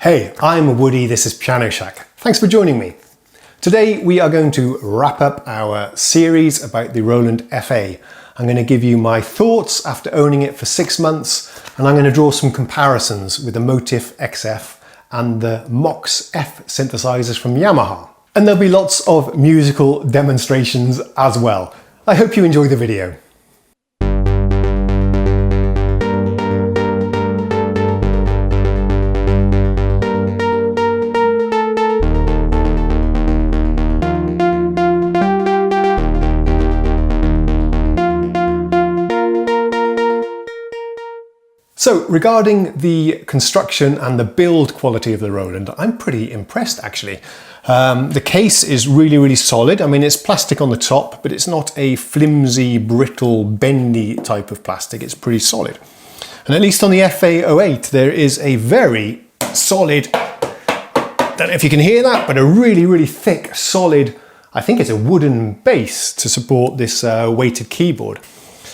Hey, I'm Woody, this is Piano Shack. Thanks for joining me. Today we are going to wrap up our series about the Roland FA. I'm going to give you my thoughts after owning it for 6 months, and I'm going to draw some comparisons with the Motif XF and the MOXF synthesizers from Yamaha. And there'll be lots of musical demonstrations as well. I hope you enjoy the video. So regarding the construction and the build quality of the Roland, I'm pretty impressed actually. The case is really solid. I mean, it's plastic on the top, but it's not a flimsy, brittle, bendy type of plastic. It's pretty solid. And at least on the FA08, there is a very solid, don't know if you can hear that, but a really thick, solid, I think it's a wooden base to support this weighted keyboard.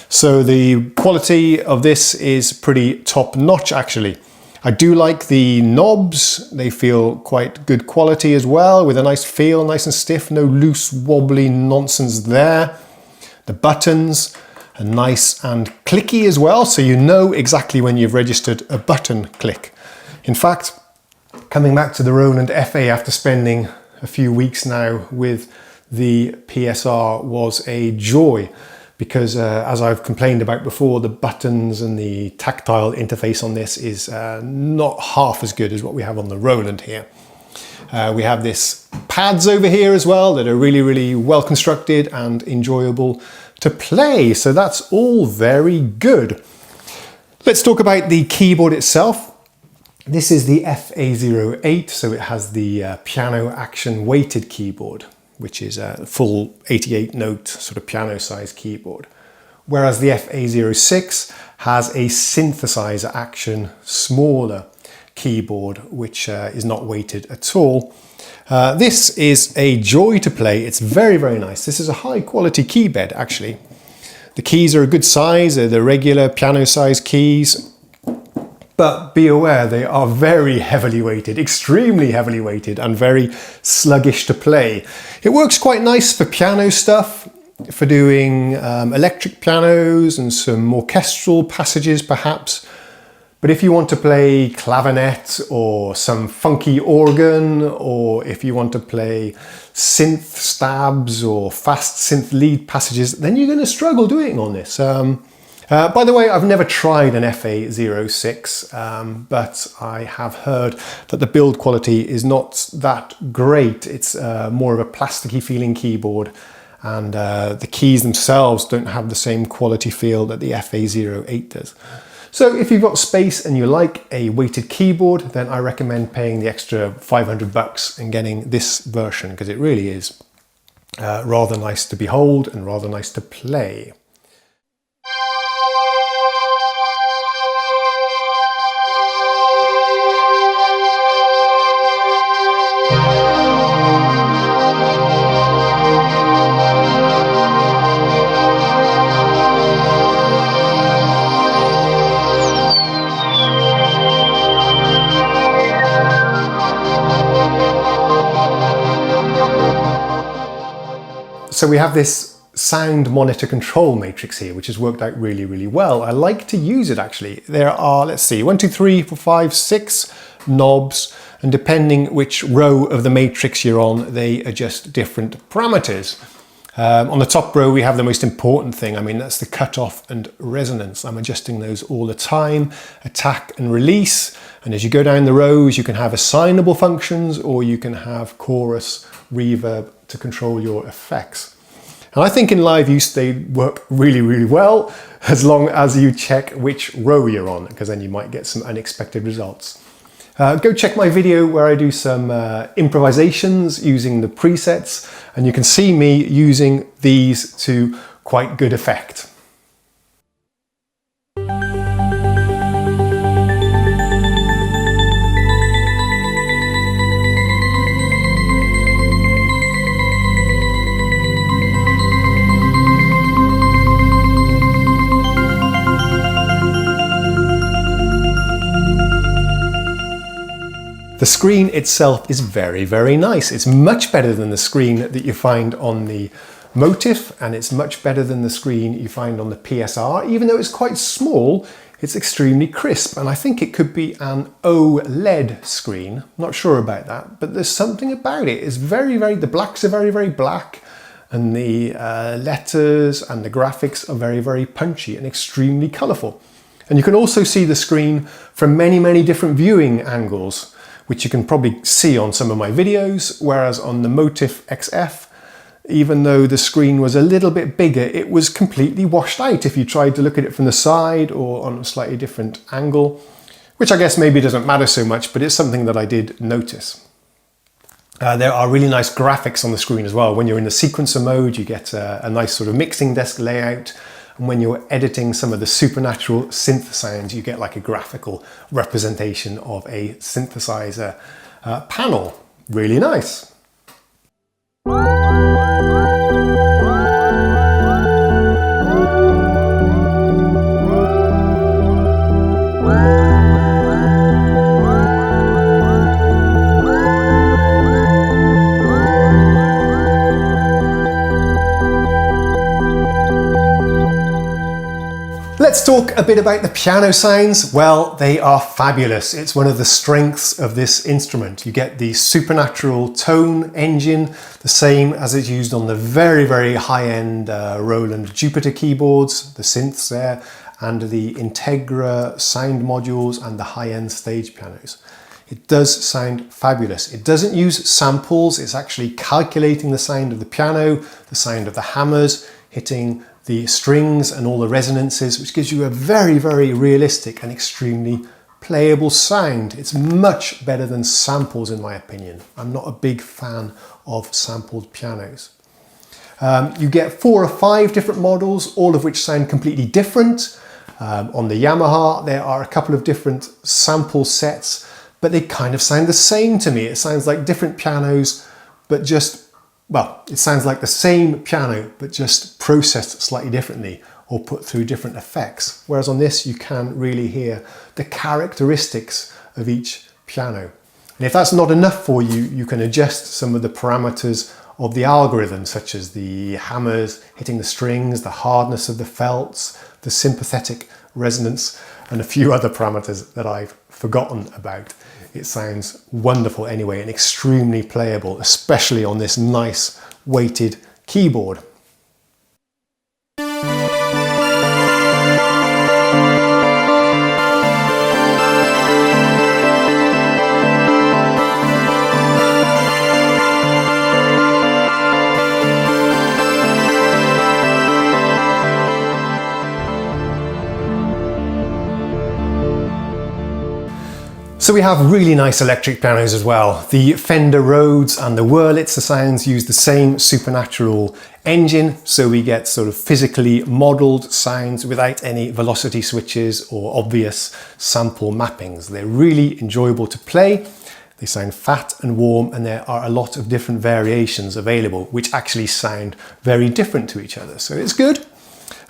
So the quality of this is pretty top notch actually. I do like the knobs, they feel quite good quality as well, with a nice feel, nice and stiff, no loose wobbly nonsense there. The buttons are nice and clicky as well, so you know exactly when you've registered a button click. In fact, coming back to the Roland FA after spending a few weeks now with the PSR was a joy. Because as I've complained about before, the buttons and the tactile interface on this is not half as good as what we have on the Roland here. We have this pads over here as well that are really well constructed and enjoyable to play. So that's all very good. Let's talk about the keyboard itself. This is the FA08, so it has the piano action weighted keyboard, which is a full 88 note sort of piano size keyboard. Whereas the FA06 has a synthesizer action smaller keyboard, which is not weighted at all. This is a joy to play. It's very nice. This is a high quality key bed actually. The keys are a good size, they're the regular piano size keys. But be aware, they are very heavily weighted, extremely heavily weighted and very sluggish to play. It works quite nice for piano stuff, for doing electric pianos and some orchestral passages perhaps. But if you want to play clavinet or some funky organ, or if you want to play synth stabs or fast synth lead passages, then you're going to struggle doing it on this. By the way, I've never tried an FA06, but I have heard that the build quality is not that great. It's more of a plasticky feeling keyboard, and the keys themselves don't have the same quality feel that the FA08 does. So if you've got space and you like a weighted keyboard, then I recommend paying the extra 500 bucks and getting this version, because it really is rather nice to behold and rather nice to play. So we have this sound monitor control matrix here, which has worked out really well. I like to use it actually. There are, let's see, 1, 2, 3, 4, 5, 6 knobs, and depending which row of the matrix you're on, they adjust different parameters. On the top row, we have the most important thing. I mean, that's the cutoff and resonance. I'm adjusting those all the time, attack and release. And as you go down the rows, you can have assignable functions, or you can have chorus, reverb to control your effects. And I think in live use, they work really well, as long as you check which row you're on, because then you might get some unexpected results. Go check my video where I do some improvisations using the presets, and you can see me using these to quite good effect. The screen itself is very, very nice. It's much better than the screen that you find on the Motif, and it's much better than the screen you find on the PSR. Even though it's quite small, it's extremely crisp, and I think it could be an OLED screen. Not sure about that, but there's something about it. It's the blacks are very, very black, and the letters and the graphics are very, very punchy and extremely colourful. And you can also see the screen from many, many different viewing angles, which you can probably see on some of my videos, whereas on the Motif XF, even though the screen was a little bit bigger, it was completely washed out if you tried to look at it from the side or on a slightly different angle, which I guess maybe doesn't matter so much, but it's something that I did notice. There are really nice graphics on the screen as well. When you're in the sequencer mode, you get a nice sort of mixing desk layout. And when you're editing some of the supernatural synth sounds, you get like a graphical representation of a synthesizer panel. Really nice. Let's talk a bit about the piano sounds. Well, they are fabulous. It's one of the strengths of this instrument. You get the supernatural tone engine, the same as it's used on the very, very high-end Roland Jupiter keyboards, the synths there, and the Integra sound modules and the high-end stage pianos. It does sound fabulous. It doesn't use samples. It's actually calculating the sound of the piano, the sound of the hammers, hitting the strings and all the resonances, which gives you a very, very realistic and extremely playable sound. It's much better than samples in my opinion. I'm not a big fan of sampled pianos. You get 4 or 5 different models, all of which sound completely different. On the Yamaha, there are a couple of different sample sets, but they kind of sound the same to me. It sounds like different pianos, but just, well, it sounds like the same piano, but just processed slightly differently or put through different effects. Whereas on this, you can really hear the characteristics of each piano. And if that's not enough for you, you can adjust some of the parameters of the algorithm, such as the hammers hitting the strings, the hardness of the felts, the sympathetic resonance, and a few other parameters that I've forgotten about. It sounds wonderful anyway and extremely playable, especially on this nice weighted keyboard. So we have really nice electric pianos as well. The Fender Rhodes and the Wurlitzer sounds use the same supernatural engine, so we get sort of physically modeled sounds without any velocity switches or obvious sample mappings. They're really enjoyable to play. They sound fat and warm, and there are a lot of different variations available which actually sound very different to each other, so it's good.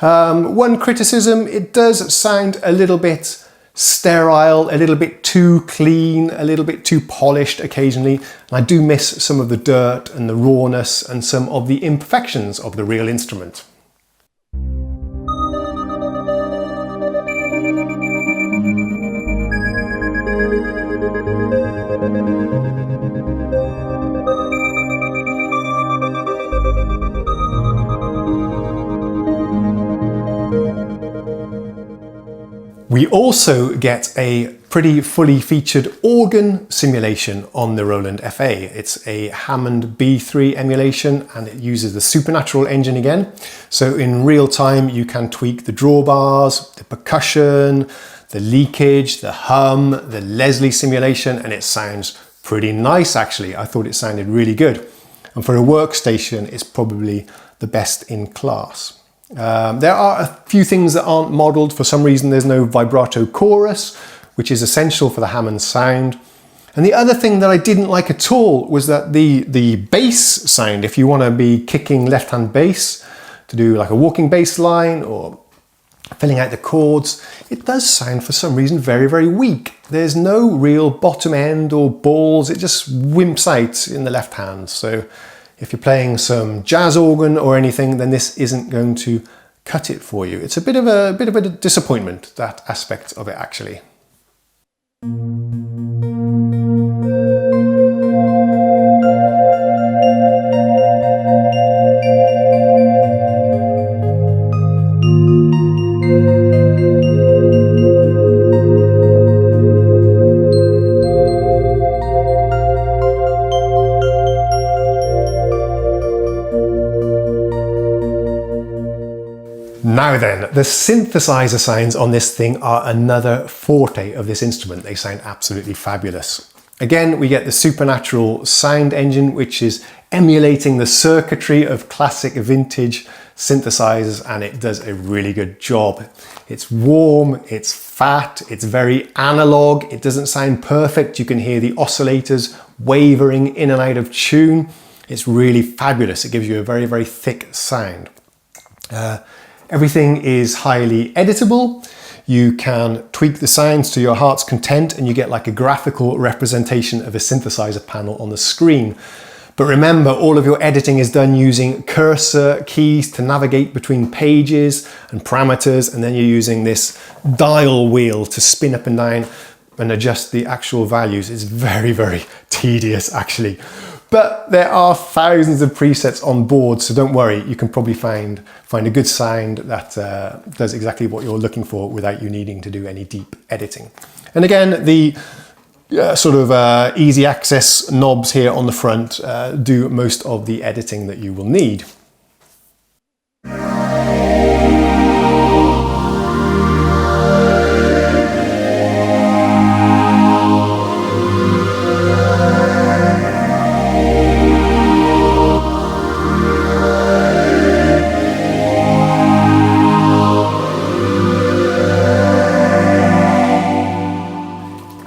One criticism, it does sound a little bit sterile, a little bit too clean, a little bit too polished occasionally. And I do miss some of the dirt and the rawness and some of the imperfections of the real instrument. We also get a pretty fully featured organ simulation on the Roland FA. It's a Hammond B3 emulation and it uses the supernatural engine again. So in real time you can tweak the drawbars, the percussion, the leakage, the hum, the Leslie simulation, and it sounds pretty nice actually. I thought it sounded really good. And for a workstation, it's probably the best in class. There are a few things that aren't modelled. For some reason there's no vibrato chorus, which is essential for the Hammond sound. And the other thing that I didn't like at all was that the bass sound, if you want to be kicking left-hand bass to do like a walking bass line or filling out the chords, it does sound for some reason very, very weak. There's no real bottom end or balls, it just wimps out in the left hand. So if you're playing some jazz organ or anything, then this isn't going to cut it for you. It's a bit of a disappointment, that aspect of it actually. Now then, the synthesizer sounds on this thing are another forte of this instrument. They sound absolutely fabulous. Again, we get the supernatural sound engine, which is emulating the circuitry of classic vintage synthesizers, and it does a really good job. It's warm, it's fat, it's very analog, it doesn't sound perfect. You can hear the oscillators wavering in and out of tune. It's really fabulous. It gives you a very, very thick sound. Everything is highly editable. You can tweak the sounds to your heart's content and you get like a graphical representation of a synthesizer panel on the screen. But remember, all of your editing is done using cursor keys to navigate between pages and parameters, and then you're using this dial wheel to spin up and down and adjust the actual values. It's very, very tedious actually. But there are thousands of presets on board, so don't worry, you can probably find a good sound that does exactly what you're looking for without you needing to do any deep editing. And again, the easy access knobs here on the front do most of the editing that you will need.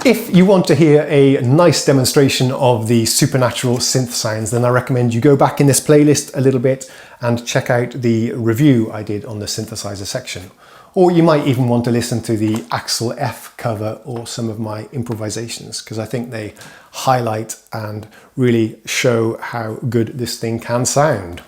If you want to hear a nice demonstration of the supernatural synth sounds, then I recommend you go back in this playlist a little bit and check out the review I did on the synthesizer section. Or you might even want to listen to the Axel F cover or some of my improvisations, because I think they highlight and really show how good this thing can sound.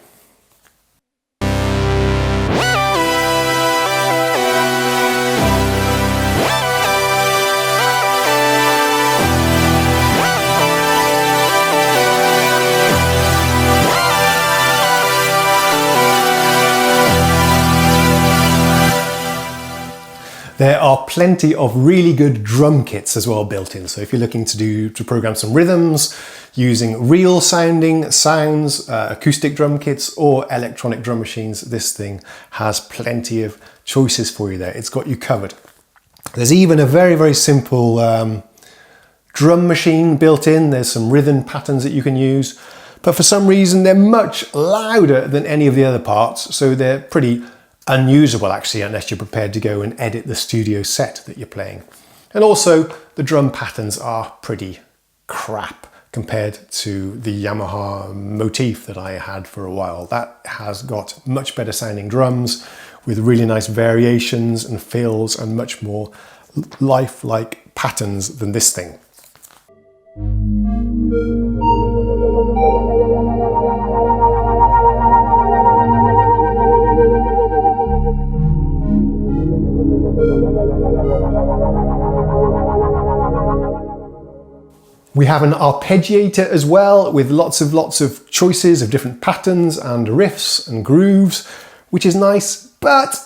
There are plenty of really good drum kits as well built in. So if you're looking to program some rhythms using real sounding sounds, acoustic drum kits or electronic drum machines, this thing has plenty of choices for you there. It's got you covered. There's even a very, very simple drum machine built in. There's some rhythm patterns that you can use, but for some reason they're much louder than any of the other parts. So they're pretty unusable actually, unless you're prepared to go and edit the studio set that you're playing. And also the drum patterns are pretty crap compared to the Yamaha Motif that I had for a while. That has got much better sounding drums with really nice variations and fills and much more lifelike patterns than this thing. We have an arpeggiator as well, with lots of choices of different patterns and riffs and grooves, which is nice, but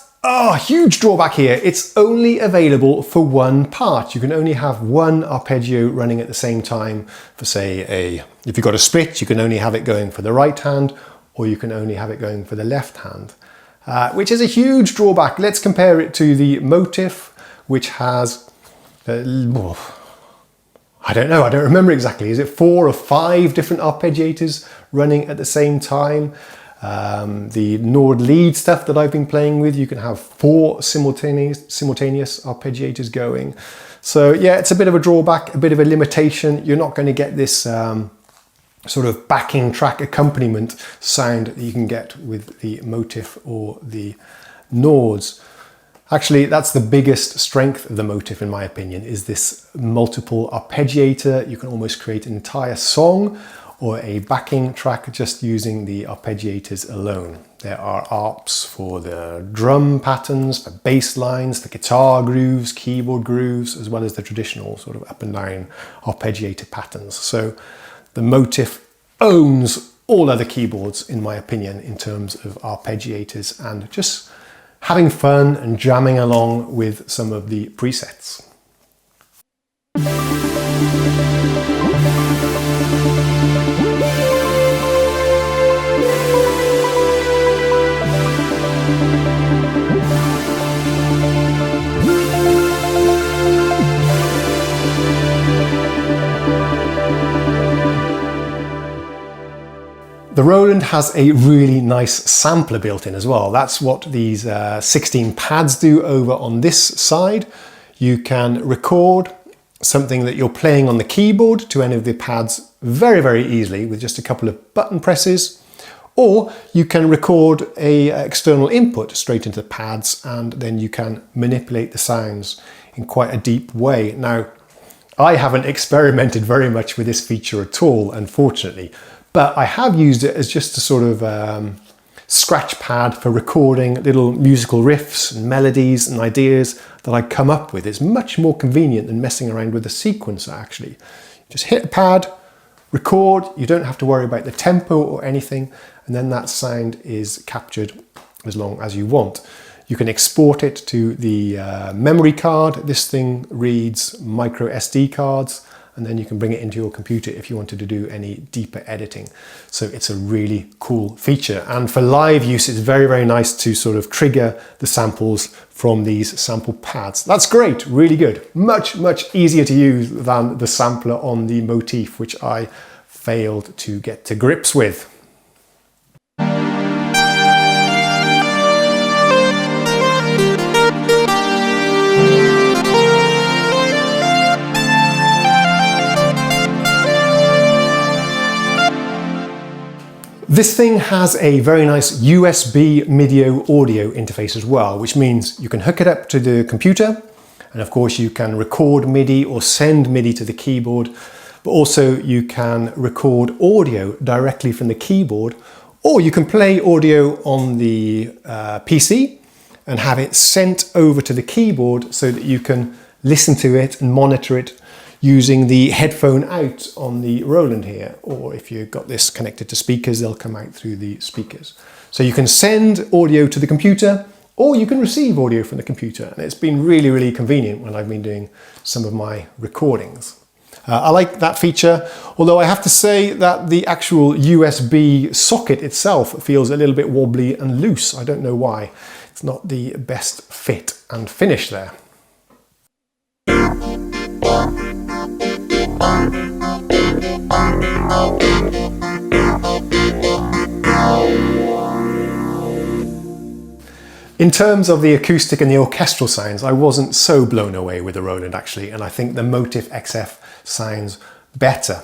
huge drawback here. It's only available for one part. You can only have one arpeggio running at the same time for, say, if you've got a split, you can only have it going for the right hand, or you can only have it going for the left hand, which is a huge drawback. Let's compare it to the Motif, which has I don't know, I don't remember exactly. Is it 4 or 5 different arpeggiators running at the same time? The Nord lead stuff that I've been playing with, you can have 4 simultaneous arpeggiators going. So yeah, it's a bit of a drawback, a bit of a limitation. You're not going to get this sort of backing track accompaniment sound that you can get with the Motif or the Nords. Actually, that's the biggest strength of the Motif, in my opinion, is this multiple arpeggiator. You can almost create an entire song or a backing track just using the arpeggiators alone. There are arps for the drum patterns, for bass lines, the guitar grooves, keyboard grooves, as well as the traditional sort of up and down arpeggiator patterns. So the Motif owns all other keyboards, in my opinion, in terms of arpeggiators and just having fun and jamming along with some of the presets. The Roland has a really nice sampler built in as well. That's what these 16 pads do over on this side. You can record something that you're playing on the keyboard to any of the pads very, very easily with just a couple of button presses. Or you can record an external input straight into the pads, and then you can manipulate the sounds in quite a deep way. Now, I haven't experimented very much with this feature at all, unfortunately. But I have used it as just a sort of scratch pad for recording little musical riffs and melodies and ideas that I come up with. It's much more convenient than messing around with a sequencer, actually. Just hit a pad, record, you don't have to worry about the tempo or anything, and then that sound is captured as long as you want. You can export it to the memory card. This thing reads micro SD cards, and then you can bring it into your computer if you wanted to do any deeper editing. So it's a really cool feature. And for live use, it's very, very nice to sort of trigger the samples from these sample pads. That's great, really good. Much, much easier to use than the sampler on the Motif, which I failed to get to grips with. This thing has a very nice USB MIDI audio interface as well, which means you can hook it up to the computer, and of course you can record MIDI or send MIDI to the keyboard, but also you can record audio directly from the keyboard, or you can play audio on the PC and have it sent over to the keyboard so that you can listen to it and monitor it using the headphone out on the Roland here, or if you've got this connected to speakers, they'll come out through the speakers. So you can send audio to the computer, or you can receive audio from the computer, and it's been really, really convenient when I've been doing some of my recordings. I like that feature, although I have to say that the actual USB socket itself feels a little bit wobbly and loose. I don't know why. It's not the best fit and finish there. In terms of the acoustic and the orchestral sounds, I wasn't so blown away with the Roland actually, and I think the Motif XF sounds better.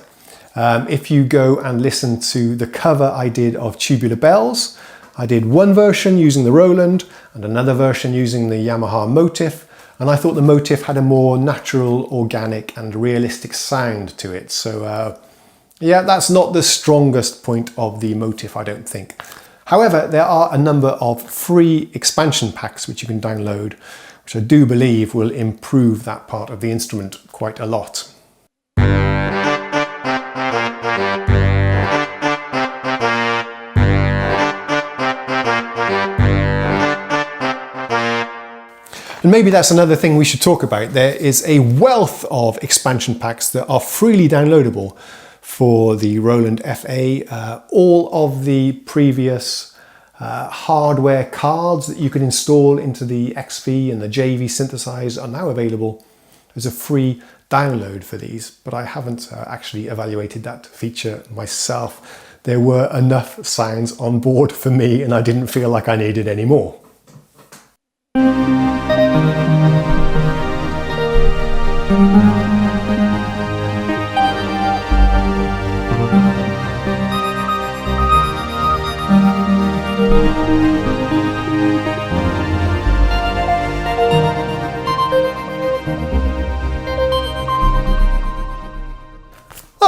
If you go and listen to the cover I did of Tubular Bells, I did one version using the Roland and another version using the Yamaha Motif, and I thought the Motif had a more natural, organic and realistic sound to it. So yeah, that's not the strongest point of the Motif, I don't think. However, there are a number of free expansion packs which you can download, which I do believe will improve that part of the instrument quite a lot. And maybe that's another thing we should talk about. There is a wealth of expansion packs that are freely downloadable for the Roland FA. All of the previous hardware cards that you could install into the XV and the JV synthesizer are now available as a free download for these, but I haven't actually evaluated that feature myself. There were enough sounds on board for me and I didn't feel like I needed any more.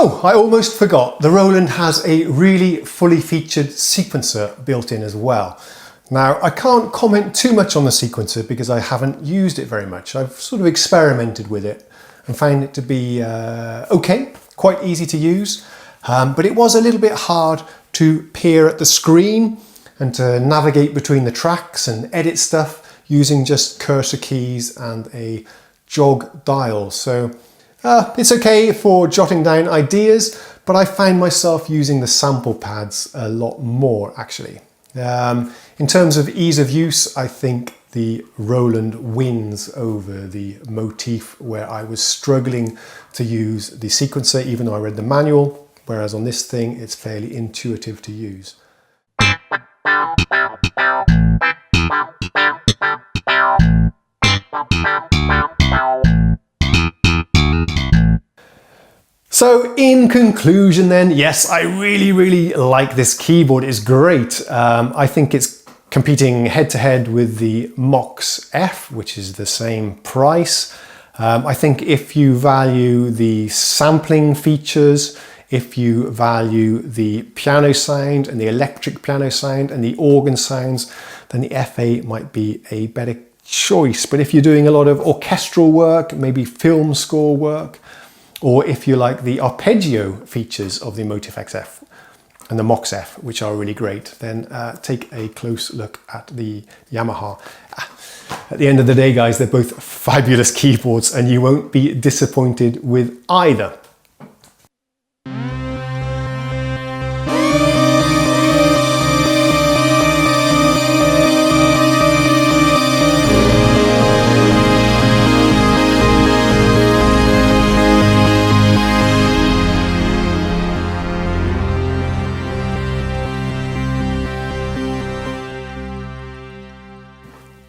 Oh, I almost forgot. The Roland has a really fully featured sequencer built in as well. Now, I can't comment too much on the sequencer because I haven't used it very much. I've sort of experimented with it and found it to be okay, quite easy to use. But it was a little bit hard to peer at the screen and to navigate between the tracks and edit stuff using just cursor keys and a jog dial. So it's okay for jotting down ideas, but I find myself using the sample pads a lot more actually. In terms of ease of use, I think the Roland wins over the Motif, where I was struggling to use the sequencer even though I read the manual, whereas on this thing it's fairly intuitive to use. So in conclusion then, yes, I really like this keyboard. It's great. I think it's competing head to head with the MOXF, which is the same price. I think if you value the sampling features, if you value the piano sound and the electric piano sound and the organ sounds, then the FA might be a better choice. But if you're doing a lot of orchestral work, maybe film score work, or if you like the arpeggio features of the Motif XF and the MOXF, which are really great, then take a close look at the Yamaha. At the end of the day, guys, they're both fabulous keyboards and you won't be disappointed with either.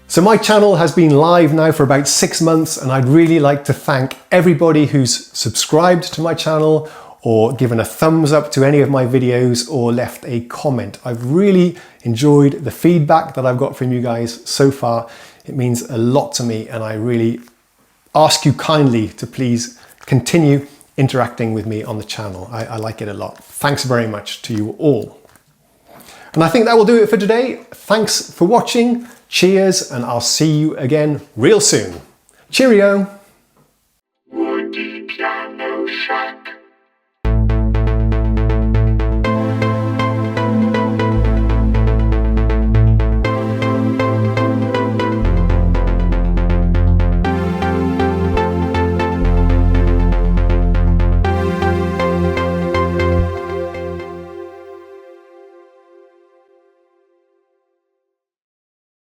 So my channel has been live now for about 6 months, and I'd really like to thank everybody who's subscribed to my channel or given a thumbs up to any of my videos or left a comment. I've really enjoyed the feedback that I've got from you guys so far. It means a lot to me, and I really ask you kindly to please continue interacting with me on the channel. I like it a lot. Thanks very much to you all. And I think that will do it for today. Thanks for watching. Cheers, and I'll see you again real soon. Cheerio!